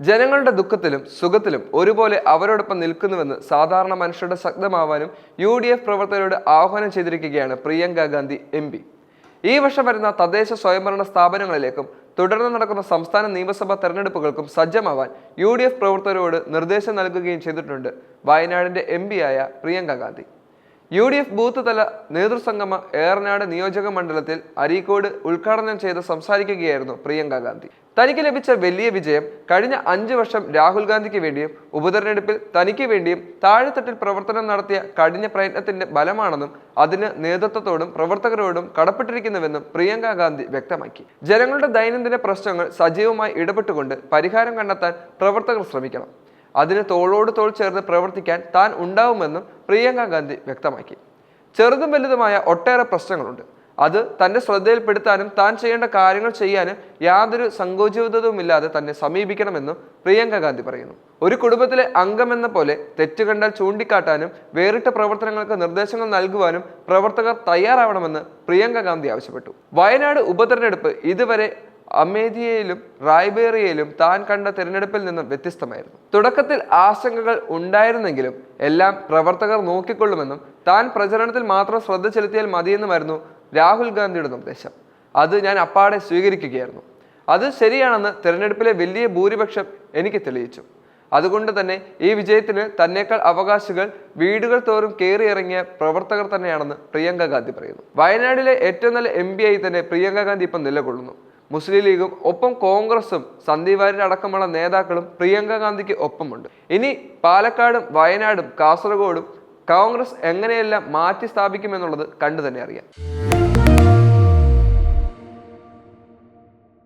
ജനങ്ങളുടെ ദുഃഖത്തിലും സുഖത്തിലും ഒരുപോലെ അവരോടൊപ്പം നിൽക്കുന്നുവെന്ന് സാധാരണ മനുഷ്യരുടെ ശബ്ദമാവാനും UDF പ്രവർത്തകരോട് ആഹ്വാനം ചെയ്തിരിക്കുകയാണ് പ്രിയങ്ക ഗാന്ധി MP. ഈ വർഷം വരുന്ന തദ്ദേശ സ്വയംഭരണ സ്ഥാപനങ്ങളിലേക്കും തുടർന്ന് നടക്കുന്ന സംസ്ഥാന നിയമസഭാ തെരഞ്ഞെടുപ്പുകൾക്കും സജ്ജമാവാൻ UDF പ്രവർത്തകരോട് നിർദ്ദേശം നൽകുകയും ചെയ്തിട്ടുണ്ട് വയനാടിന്റെ MP ആയ പ്രിയങ്ക ഗാന്ധി. UDF ബൂത്ത് തല നേതൃസംഗമ ഏറനാട് നിയോജക മണ്ഡലത്തിൽ അരീക്കോട് ഉദ്ഘാടനം ചെയ്ത് സംസാരിക്കുകയായിരുന്നു പ്രിയങ്ക ഗാന്ധി. തനിക്ക് ലഭിച്ച വലിയ വിജയം കഴിഞ്ഞ 5 വർഷം രാഹുൽ ഗാന്ധിക്ക് വേണ്ടിയും ഉപതെരഞ്ഞെടുപ്പിൽ തനിക്ക് വേണ്ടിയും താഴെത്തട്ടിൽ പ്രവർത്തനം നടത്തിയ കഠിന പ്രയത്നത്തിന്റെ ഫലമാണെന്നും അതിന് നേതൃത്വത്തോടും പ്രവർത്തകരോടും കടപ്പെട്ടിരിക്കുന്നുവെന്നും പ്രിയങ്ക ഗാന്ധി വ്യക്തമാക്കി. ജനങ്ങളുടെ ദൈനംദിന പ്രശ്നങ്ങൾ സജീവമായി ഇടപെട്ടുകൊണ്ട് പരിഹാരം കണ്ടെത്താൻ പ്രവർത്തകർ ശ്രമിക്കണം. അതിന് തോളോട് തോൾ ചേർന്ന് പ്രവർത്തിക്കാൻ താൻ ഉണ്ടാവുമെന്നും പ്രിയങ്ക ഗാന്ധി വ്യക്തമാക്കി. ചെറുതും വലുതുമായ ഒട്ടേറെ പ്രശ്നങ്ങളുണ്ട്. അത് തന്റെ ശ്രദ്ധയിൽപ്പെടുത്താനും താൻ ചെയ്യേണ്ട കാര്യങ്ങൾ ചെയ്യാനും യാതൊരു സങ്കോചിതവുമില്ലാതെ തന്നെ സമീപിക്കണമെന്നും പ്രിയങ്ക ഗാന്ധി പറയുന്നു. ഒരു കുടുംബത്തിലെ അംഗമെന്ന പോലെ തെറ്റ് കണ്ടാൽ ചൂണ്ടിക്കാട്ടാനും വേറിട്ട പ്രവർത്തനങ്ങൾക്ക് നിർദ്ദേശങ്ങൾ നൽകുവാനും പ്രവർത്തകർ തയ്യാറാവണമെന്ന് പ്രിയങ്ക ഗാന്ധി ആവശ്യപ്പെട്ടു. വയനാട് ഉപതെരഞ്ഞെടുപ്പ് ഇതുവരെ അമേഠിയയിലും റായ്ബറേലിയിലും താൻ കണ്ട തിരഞ്ഞെടുപ്പിൽ നിന്നും വ്യത്യസ്തമായിരുന്നു. തുടക്കത്തിൽ ആശങ്കകൾ ഉണ്ടായിരുന്നെങ്കിലും എല്ലാം പ്രവർത്തകർ നോക്കിക്കൊള്ളുമെന്നും താൻ പ്രചരണത്തിൽ മാത്രം ശ്രദ്ധ ചെലുത്തിയാൽ മതിയെന്നുമായിരുന്നു രാഹുൽ ഗാന്ധിയുടെ നിർദ്ദേശം. അത് ഞാൻ അപ്പാടെ സ്വീകരിക്കുകയായിരുന്നു. അത് ശരിയാണെന്ന് തിരഞ്ഞെടുപ്പിലെ വലിയ ഭൂരിപക്ഷം എനിക്ക് തെളിയിച്ചു. അതുകൊണ്ട് തന്നെ ഈ വിജയത്തിന് തന്നേക്കാൾ അവകാശികൾ വീടുകൾ തോറും കയറിയിറങ്ങിയ പ്രവർത്തകർ തന്നെയാണെന്ന് പ്രിയങ്ക ഗാന്ധി പറയുന്നു. വയനാട്ടിലെ ഏറ്റവും നല്ല MP ആയി തന്നെ പ്രിയങ്ക ഗാന്ധി ഇപ്പം നിലകൊള്ളുന്നു. മുസ്ലിം ലീഗും ഒപ്പം കോൺഗ്രസും സന്ദീപ് വാര്യർ അടക്കമുള്ള നേതാക്കളും പ്രിയങ്ക ഗാന്ധിക്ക് ഒപ്പമുണ്ട്. ഇനി പാലക്കാടും വയനാടും കാസർഗോഡും കോൺഗ്രസ് എങ്ങനെയെല്ലാം മാറ്റി സ്ഥാപിക്കുമെന്നുള്ളത് കണ്ടു തന്നെ അറിയാം.